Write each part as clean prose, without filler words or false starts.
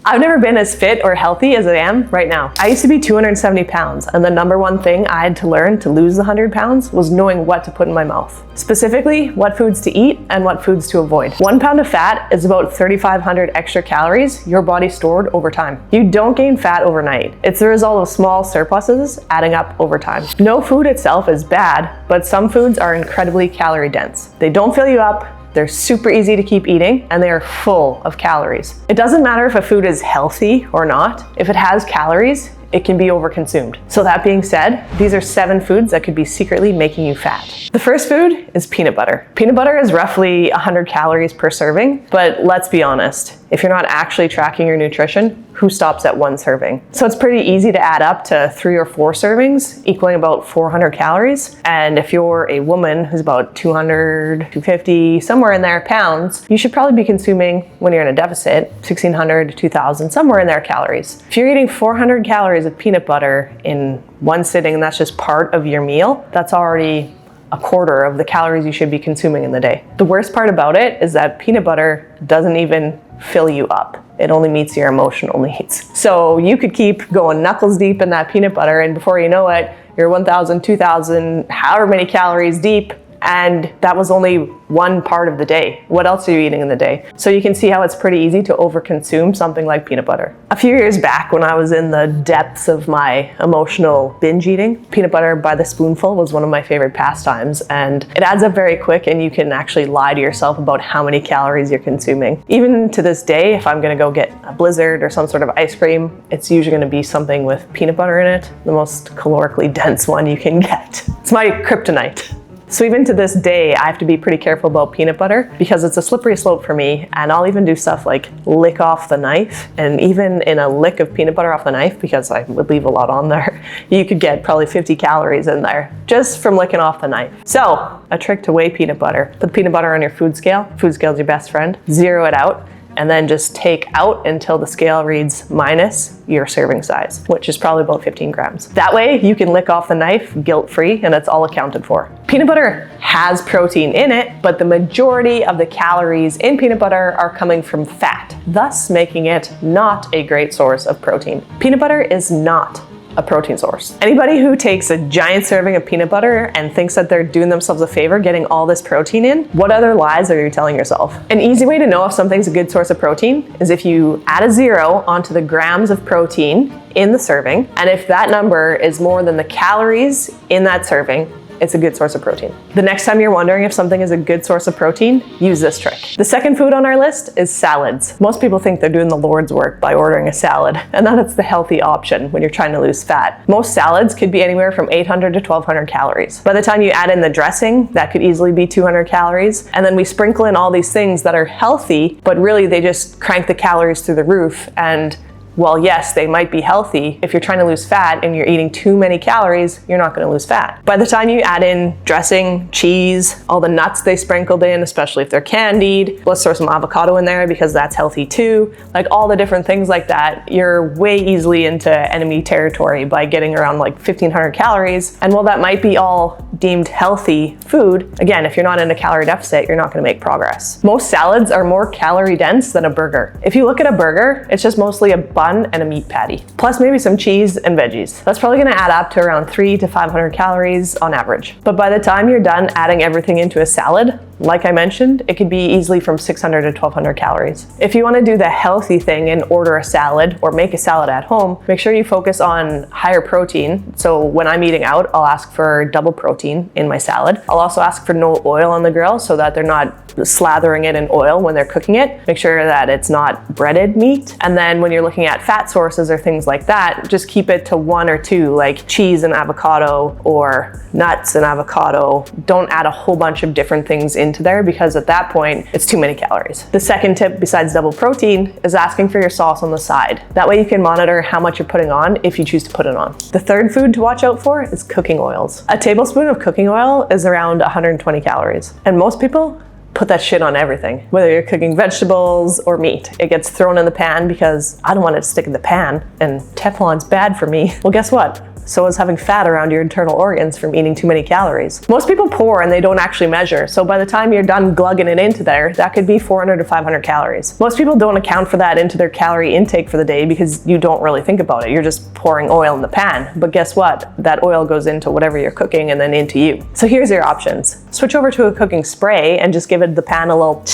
I've never been as fit or healthy as I am right now. I used to be 270 pounds, and the number one thing I had to learn to lose the 100 pounds was knowing what to put in my mouth. Specifically, what foods to eat and what foods to avoid. 1 pound of fat is about 3,500 extra calories your body stored over time. You don't gain fat overnight. It's the result of small surpluses adding up over time. No food itself is bad, but some foods are incredibly calorie dense. They don't fill you up, they're super easy to keep eating, and they are full of calories. It doesn't matter if a food is healthy or not. If it has calories, it can be overconsumed. So that being said, these are 7 foods that could be secretly making you fat. The first food is peanut butter. Peanut butter is roughly 100 calories per serving, but let's be honest, if you're not actually tracking your nutrition, who stops at 1 serving? So it's pretty easy to add up to 3 or 4 servings, equaling about 400 calories. And if you're a woman who's about 200, 250, somewhere in there pounds, you should probably be consuming, when you're in a deficit, 1,600 to 2,000, somewhere in there calories. If you're eating 400 calories of peanut butter in one sitting, and that's just part of your meal, that's already a quarter of the calories you should be consuming in the day. The worst part about it is that peanut butter doesn't even fill you up. It only meets your emotional needs. So you could keep going knuckles deep in that peanut butter, and before you know it, you're 1,000, 2,000, however many calories deep, and that was only one part of the day. What else are you eating in the day? So you can see how it's pretty easy to overconsume something like peanut butter. A few years back, when I was in the depths of my emotional binge eating, peanut butter by the spoonful was one of my favorite pastimes, and it adds up very quick, and you can actually lie to yourself about how many calories you're consuming. Even to this day, if I'm gonna go get a Blizzard or some sort of ice cream, it's usually gonna be something with peanut butter in it, the most calorically dense one you can get. It's my kryptonite. So even to this day, I have to be pretty careful about peanut butter because it's a slippery slope for me, and I'll even do stuff like lick off the knife, and even in a lick of peanut butter off the knife, because I would leave a lot on there, you could get probably 50 calories in there just from licking off the knife. So a trick to weigh peanut butter: put peanut butter on your food scale. Food scale is your best friend. Zero it out, and then just take out until the scale reads minus your serving size, which is probably about 15 grams. That way you can lick off the knife guilt-free, and it's all accounted for. Peanut butter has protein in it, but the majority of the calories in peanut butter are coming from fat, thus making it not a great source of protein. Peanut butter is not a protein source. Anybody who takes a giant serving of peanut butter and thinks that they're doing themselves a favor getting all this protein in, what other lies are you telling yourself? An easy way to know if something's a good source of protein is if you add a 0 onto the grams of protein in the serving, and if that number is more than the calories in that serving, it's a good source of protein. The next time you're wondering if something is a good source of protein, use this trick. The second food on our list is salads. Most people think they're doing the Lord's work by ordering a salad, and that it's the healthy option when you're trying to lose fat. Most salads could be anywhere from 800 to 1,200 calories. By the time you add in the dressing, that could easily be 200 calories, and then we sprinkle in all these things that are healthy, but really they just crank the calories through the roof. And while yes, they might be healthy, if you're trying to lose fat and you're eating too many calories, you're not gonna lose fat. By the time you add in dressing, cheese, all the nuts they sprinkled in, especially if they're candied, let's throw some avocado in there because that's healthy too, like all the different things like that, you're way easily into enemy territory by getting around like 1,500 calories. And while that might be all deemed healthy food, again, if you're not in a calorie deficit, you're not gonna make progress. Most salads are more calorie dense than a burger. If you look at a burger, it's just mostly a bun and a meat patty, plus maybe some cheese and veggies. That's probably gonna add up to around 300 to 500 calories on average. But by the time you're done adding everything into a salad, like I mentioned, it could be easily from 600 to 1,200 calories. If you wanna do the healthy thing and order a salad or make a salad at home, make sure you focus on higher protein. So when I'm eating out, I'll ask for double protein in my salad. I'll also ask for no oil on the grill so that they're not slathering it in oil when they're cooking it. Make sure that it's not breaded meat. And then when you're looking at fat sources or things like that, just keep it to 1 or 2, like cheese and avocado or nuts and avocado. Don't add a whole bunch of different things into there because at that point, it's too many calories. The second tip besides double protein is asking for your sauce on the side. That way you can monitor how much you're putting on if you choose to put it on. The third food to watch out for is cooking oils. A tablespoon of cooking oil is around 120 calories. And most people put that shit on everything. Whether you're cooking vegetables or meat, it gets thrown in the pan because I don't want it to stick in the pan and Teflon's bad for me. Well, guess what? So is having fat around your internal organs from eating too many calories. Most people pour and they don't actually measure. So by the time you're done glugging it into there, that could be 400 to 500 calories. Most people don't account for that into their calorie intake for the day because you don't really think about it. You're just pouring oil in the pan. But guess what? That oil goes into whatever you're cooking and then into you. So here's your options. Switch over to a cooking spray and just give it the pan a little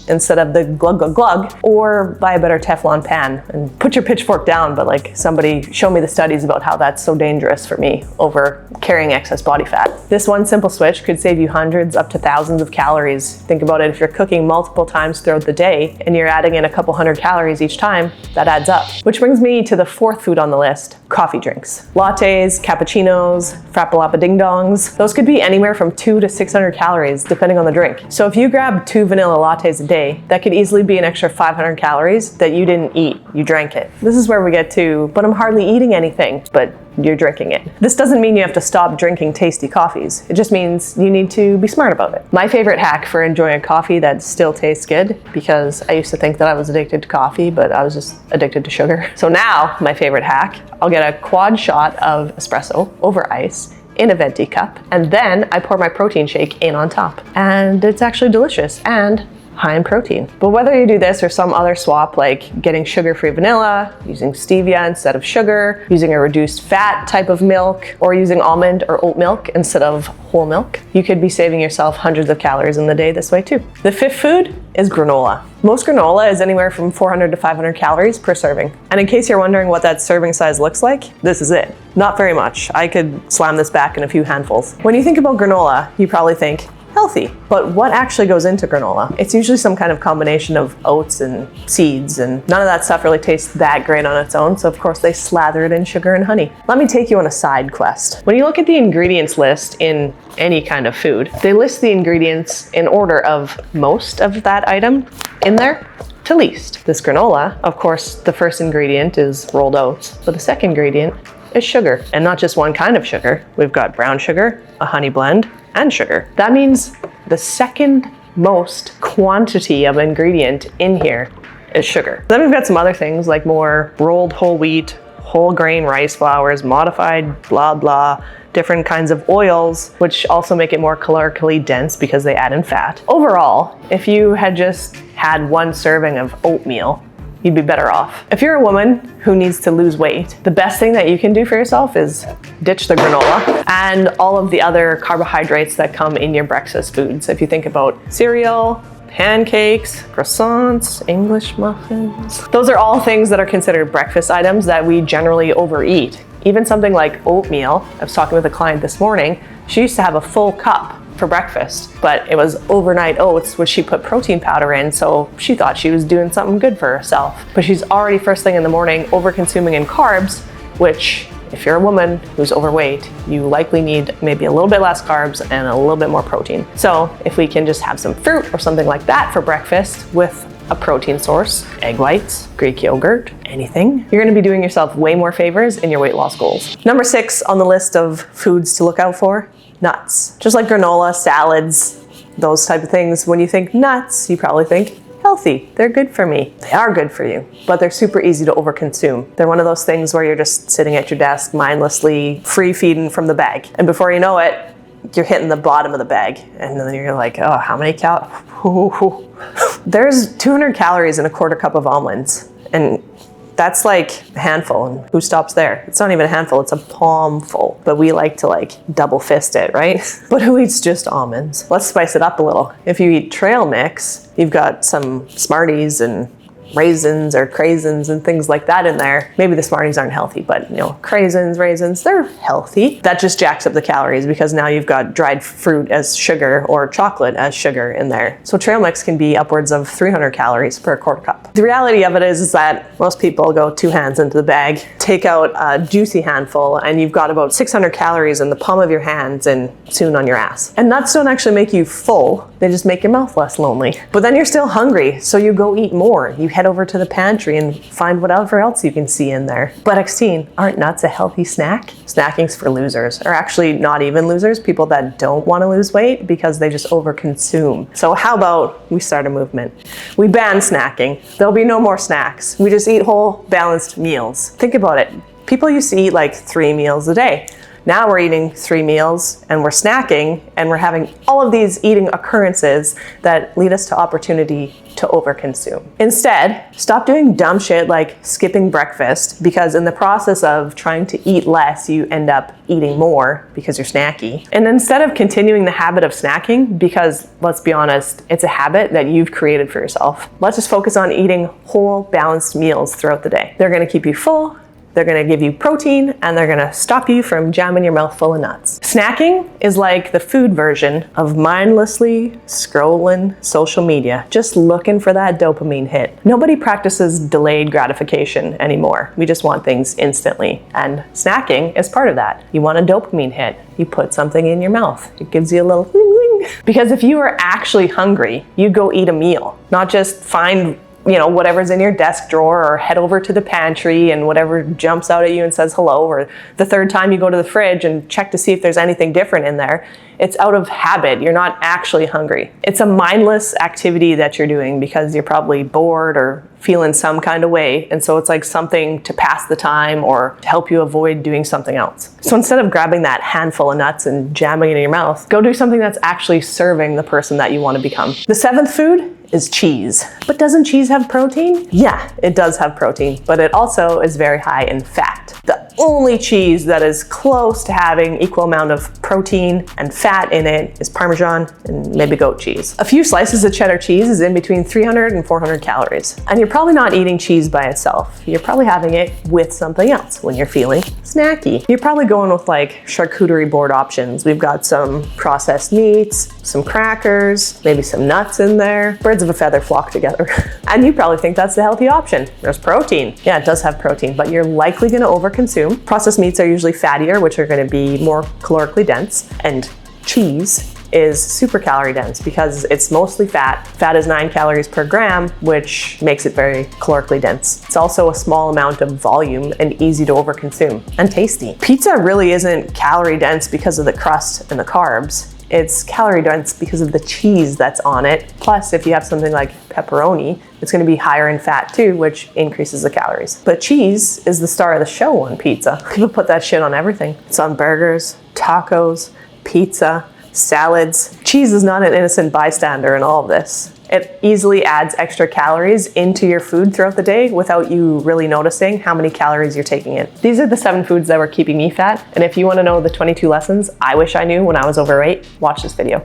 instead of the glug glug glug, or buy a better Teflon pan and put your pitchfork down, but like somebody show me the studies about how that's so dangerous for me over carrying excess body fat. This one simple switch could save you hundreds up to thousands of calories. Think about it, if you're cooking multiple times throughout the day and you're adding in a couple hundred calories each time, that adds up. Which brings me to the fourth food on the list, coffee drinks. Lattes, cappuccinos, frappalapa ding dongs, those could be anywhere from 200 to 600 calories depending on the drink. So if you grab 2 vanilla lattes a day, that could easily be an extra 500 calories that you didn't eat, you drank it. This is where we get to, but I'm hardly eating anything, but you're drinking it. This doesn't mean you have to stop drinking tasty coffees. It just means you need to be smart about it. My favorite hack for enjoying a coffee that still tastes good, because I used to think that I was addicted to coffee, but I was just addicted to sugar. So now my favorite hack, I'll get a quad shot of espresso over ice in a venti cup, and then I pour my protein shake in on top. And it's actually delicious and high in protein. But whether you do this or some other swap, like getting sugar-free vanilla, using stevia instead of sugar, using a reduced fat type of milk, or using almond or oat milk instead of whole milk, you could be saving yourself hundreds of calories in the day this way too. The fifth food is granola. Most granola is anywhere from 400 to 500 calories per serving. And in case you're wondering what that serving size looks like, this is it. Not very much. I could slam this back in a few handfuls. When you think about granola, you probably think, healthy. But what actually goes into granola? It's usually some kind of combination of oats and seeds, and none of that stuff really tastes that great on its own, so of course they slather it in sugar and honey. Let me take you on a side quest. When you look at the ingredients list in any kind of food, they list the ingredients in order of most of that item in there to least. This granola, of course, the first ingredient is rolled oats, but the second ingredient is sugar. And not just one kind of sugar. We've got brown sugar, a honey blend, and sugar. That means the second most quantity of ingredient in here is sugar. Then we've got some other things like more rolled whole wheat, whole grain rice flours, modified blah blah, different kinds of oils, which also make it more calorically dense because they add in fat. Overall, if you had just had one serving of oatmeal, you'd be better off. If you're a woman who needs to lose weight, the best thing that you can do for yourself is ditch the granola and all of the other carbohydrates that come in your breakfast foods. If you think about cereal, pancakes, croissants, English muffins, those are all things that are considered breakfast items that we generally overeat. Even something like oatmeal, I was talking with a client this morning, she used to have a full cup for breakfast, but it was overnight oats, which she put protein powder in, so she thought she was doing something good for herself. But she's already first thing in the morning over-consuming in carbs, which if you're a woman who's overweight, you likely need maybe a little bit less carbs and a little bit more protein. So if we can just have some fruit or something like that for breakfast with a protein source, egg whites, Greek yogurt, anything, you're gonna be doing yourself way more favors in your weight loss goals. Number 6 on the list of foods to look out for, nuts. Just like granola, salads, those type of things, when you think nuts, you probably think healthy. They're good for me. They are good for you, but they're super easy to overconsume. They're one of those things where you're just sitting at your desk mindlessly free feeding from the bag. And before you know it, you're hitting the bottom of the bag. And then you're like, oh, how many calories? There's 200 calories in a quarter cup of almonds. And that's like a handful, and who stops there? It's not even a handful, it's a palm full. But we like to double fist it, right? But who eats just almonds? Let's spice it up a little. If you eat trail mix, you've got some Smarties and raisins or craisins and things like that in there. Maybe the Smarties aren't healthy, but craisins, raisins, they're healthy. That just jacks up the calories because now you've got dried fruit as sugar or chocolate as sugar in there. So trail mix can be upwards of 300 calories per quarter cup. The reality of it is that most people go 2 hands into the bag, take out a juicy handful, and you've got about 600 calories in the palm of your hands and soon on your ass. And nuts don't actually make you full, they just make your mouth less lonely. But then you're still hungry, so you go eat more. You head over to the pantry and find whatever else you can see in there. But Xteen, aren't nuts a healthy snack? Snacking's for losers, or actually not even losers, people that don't want to lose weight because they just overconsume. So how about we start a movement? We ban snacking. There'll be no more snacks. We just eat whole, balanced meals. Think about it. People used to eat like 3 meals a day. Now we're eating 3 meals and we're snacking and we're having all of these eating occurrences that lead us to opportunity to overconsume. Instead, stop doing dumb shit like skipping breakfast, because in the process of trying to eat less, you end up eating more because you're snacky. And instead of continuing the habit of snacking, because let's be honest, it's a habit that you've created for yourself, let's just focus on eating whole, balanced meals throughout the day. They're gonna keep you full, they're gonna give you protein, and they're gonna stop you from jamming your mouth full of nuts. Snacking is like the food version of mindlessly scrolling social media, just looking for that dopamine hit. Nobody practices delayed gratification anymore. We just want things instantly, and snacking is part of that. You want a dopamine hit, you put something in your mouth. It gives you a little because if you were actually hungry, you'd go eat a meal, not just find whatever's in your desk drawer or head over to the pantry and whatever jumps out at you and says hello, or the third time you go to the fridge and check to see if there's anything different in there. It's out of habit. You're not actually hungry. It's a mindless activity that you're doing because you're probably bored or feeling some kind of way. And so it's like something to pass the time or to help you avoid doing something else. So instead of grabbing that handful of nuts and jamming it in your mouth, go do something that's actually serving the person that you want to become. The 7th food is cheese. But doesn't cheese have protein? Yeah, it does have protein, but it also is very high in fat. The only cheese that is close to having equal amount of protein and fat in it is Parmesan and maybe goat cheese. A few slices of cheddar cheese is in between 300 and 400 calories. And you're probably not eating cheese by itself. You're probably having it with something else when you're feeling snacky. You're probably going with like charcuterie board options. We've got some processed meats, some crackers, maybe some nuts in there. Birds of a feather flock together. And you probably think that's the healthy option. There's protein. Yeah, it does have protein, but you're likely gonna overconsume. Processed meats are usually fattier, which are gonna be more calorically dense, and cheese is super calorie dense because it's mostly fat. Fat is 9 calories per gram, which makes it very calorically dense. It's also a small amount of volume and easy to overconsume and tasty. Pizza really isn't calorie dense because of the crust and the carbs. It's calorie dense because of the cheese that's on it. Plus, if you have something like pepperoni, it's gonna be higher in fat too, which increases the calories. But cheese is the star of the show on pizza. People put that shit on everything. It's on burgers, tacos, pizza, salads. Cheese is not an innocent bystander in all of this. It easily adds extra calories into your food throughout the day without you really noticing how many calories you're taking in. These are the 7 foods that were keeping me fat. And if you want to know the 22 lessons I wish I knew when I was overweight, watch this video.